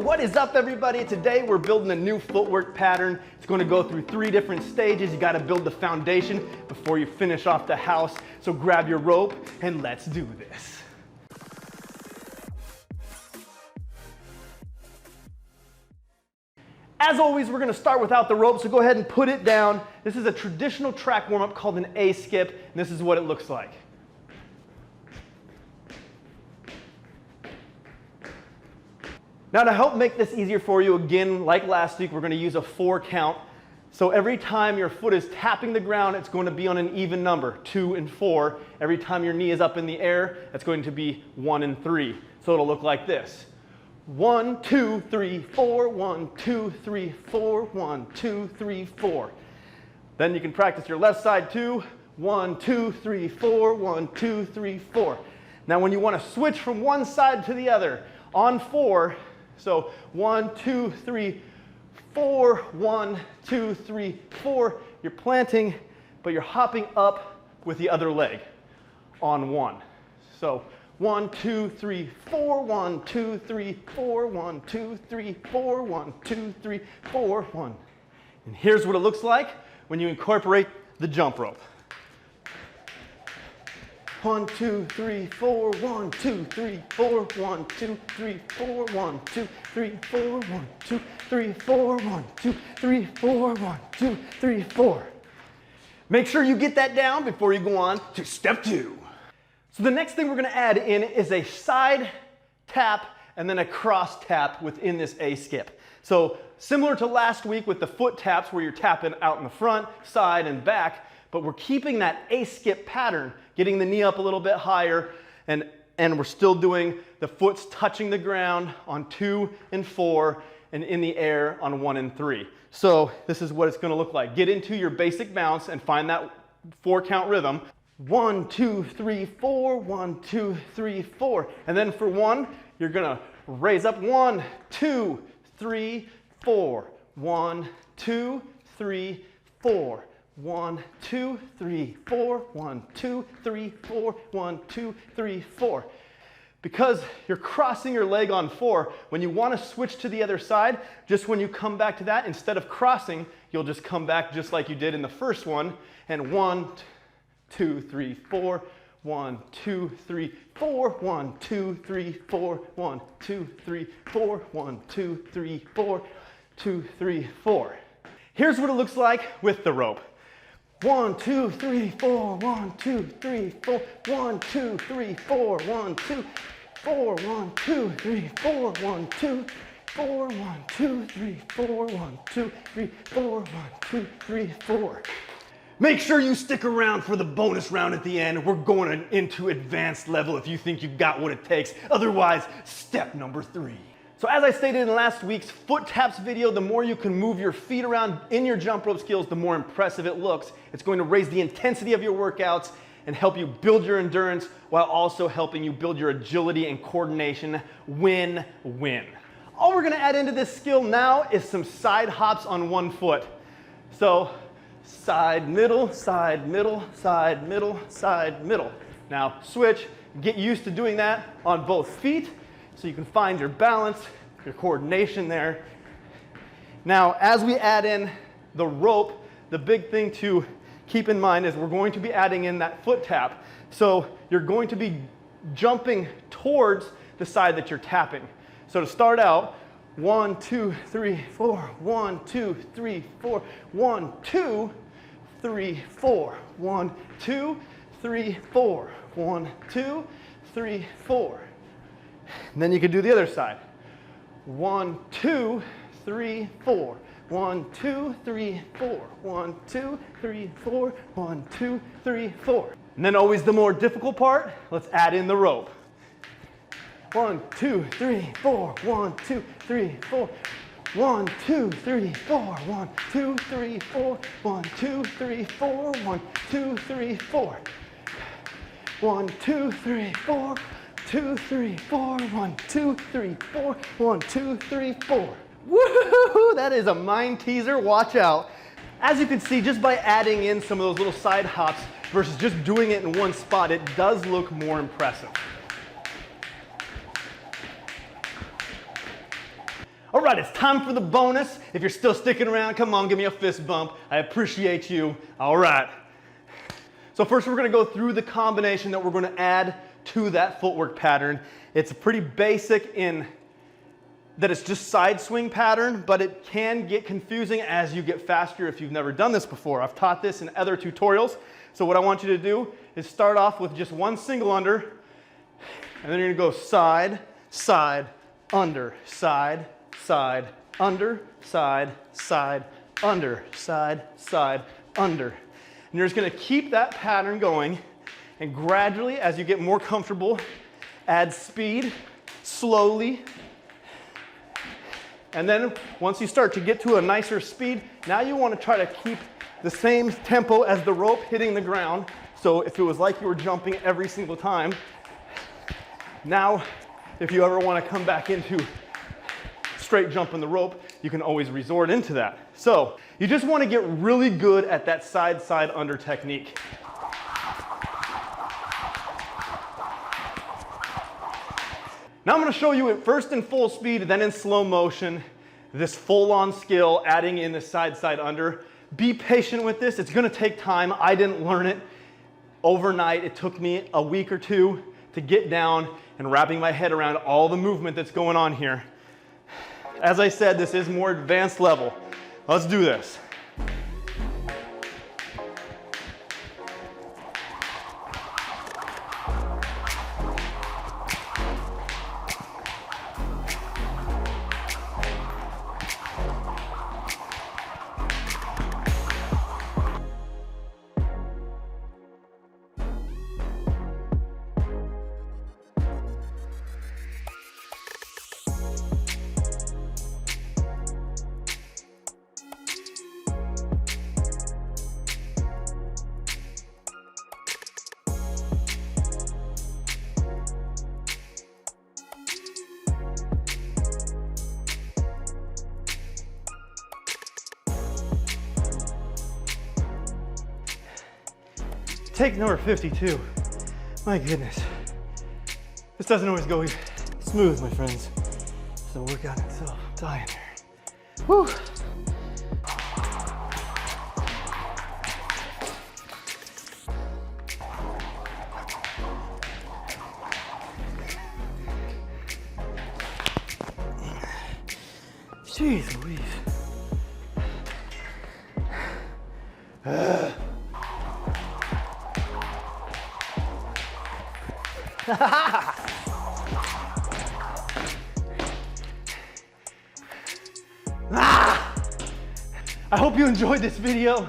What is up, everybody? Today we're building a new footwork pattern. It's going to go through 3 different stages. You got to build the foundation before you finish off the house. So grab your rope and let's do this. As always, we're going to start without the rope, so go ahead and put it down. This is a traditional track warm-up called an A-skip, and this is what it looks like. Now, to help make this easier for you, again, like last week, we're going to use a 4 count. So every time your foot is tapping the ground, it's going to be on an even number, 2 and 4. Every time your knee is up in the air, it's going to be 1 and 3. So it'll look like this. 1, 2, 3, 4, 1, 2, 3, 4, 1, 2, 3, 4. Then you can practice your left side too. 1, 2, 3, 4, 1, 2, 3, 4. Now when you want to switch from one side to the other, on 4, so 1, 2, 3, 4, 1, 2, 3, 4, you're planting, but you're hopping up with the other leg on 1. So 1, 2, 3, 4, 1, 2, 3, 4, 1, 2, 3, 4, 1, 2, 3, 4, 1. And here's what it looks like when you incorporate the jump rope. 1, 2, 3, 4, 1, 2, 3, 4, 1, 2, 3, 4, 1, 2, 3, 4, 1, 2, 3, 4, 1, 2, 3, 4, 1, 2, 3, 4. Make sure you get that down before you go on to step 2. So the next thing we're going to add in is a side tap and then a cross tap within this A-skip. So similar to last week with the foot taps where you're tapping out in the front, side, and back, but we're keeping that A-skip pattern, getting the knee up a little bit higher, and we're still doing the foot's touching the ground on 2 and 4 and in the air on 1 and 3. So this is what it's going to look like. Get into your basic bounce and find that 4 count rhythm. 1, 2, 3, 4, 1, 2, 3, 4. And then for 1, you're going to raise up 1, 2, 3, 4. 1, 2, 3, 4. 1, 2, 3, 4. 1, 2, 3, 4. 1, 2, 3, 4. Because you're crossing your leg on 4, when you want to switch to the other side, just when you come back to that, instead of crossing, you'll just come back just like you did in the first one. And 1, 2, 3, 4, 1, 2, 3, 4, 1, 2, 3, 4, 1, 2, 3, 4, 1, 2, 3, 4, 2, 3, 4. Here's what it looks like with the rope. 1, 2, 3, 4, 1, 2, 3, 4, 1, 2, 3, 4, 1, 2, 4, 1, 2, 3, 4, 1, 2, 4, 1, 2, 3, 4, 1, 2, 3, 4, 1, 2, 3, 4. Make sure you stick around for the bonus round at the end. We're going into advanced level if you think you've got what it takes. Otherwise, step number 3. So as I stated in last week's foot taps video, the more you can move your feet around in your jump rope skills, the more impressive it looks. It's going to raise the intensity of your workouts and help you build your endurance while also helping you build your agility and coordination. Win-win. All we're going to add into this skill now is some side hops on 1 foot. So side, middle, side, middle, side, middle, side, middle. Now switch, get used to doing that on both feet so you can find your balance, your coordination there. Now, as we add in the rope, the big thing to keep in mind is we're going to be adding in that foot tap. So you're going to be jumping towards the side that you're tapping. So to start out, 1, 2, 3, 4. 1, 2, 3, 4. 1, 2, 3, 4. 1, 2, 3, 4. 1, 2, 3, 4. And then you can do the other side. 1, 2, 3, 4. 1, 2, 3, 4. 1, 2, 3, 4. 1, 2, 3, 4. And then always the more difficult part, let's add in the rope. 1, 2, 3, 4. 1, 2, 3, 4. 1, 2, 3, 4. 1, 2, 3, 4. 1, 2, 3, 4. 1, 2, 3, 4. 1, 2, 3, 4. 2, 3, 4. 1, 2, 3, 4. 1, 2, 3, 4. Woohoo! That is a mind teaser. Watch out. As you can see, just by adding in some of those little side hops versus just doing it in one spot, it does look more impressive. right, it's time for the bonus. If you're still sticking around, come on, give me a fist bump. I appreciate you. All right. So first we're gonna go through the combination that we're gonna add to that footwork pattern. It's pretty basic in that it's just side swing pattern, but it can get confusing as you get faster if you've never done this before. I've taught this in other tutorials. So what I want you to do is start off with just one single under, and then you're gonna go side, side, under, side, side, under, side, side, under, side, side, under. And you're just gonna keep that pattern going, and gradually, as you get more comfortable, add speed, slowly. And then once you start to get to a nicer speed, now you wanna try to keep the same tempo as the rope hitting the ground. So if it was like you were jumping every single time, now if you ever wanna come back into straight jumping the rope, you can always resort into that. So you just wanna get really good at that side, side, under technique. Now I'm gonna show you it first in full speed, then in slow motion, this full-on skill, adding in the side, side, under. Be patient with this, it's gonna take time. I didn't learn it overnight. It took me a week or two to get down and wrapping my head around all the movement that's going on here. As I said, this is more advanced level. Let's do this. Take number 52. My goodness. This doesn't always go smooth, my friends. It's a workout in itself. I'm dying here. Whew. Jeez Louise. I hope you enjoyed this video.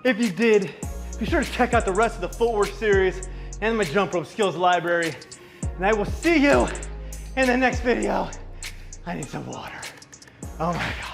If you did, be sure to check out the rest of the footwork series and my jump rope skills library. And I will see you in the next video. I need some water. Oh my God.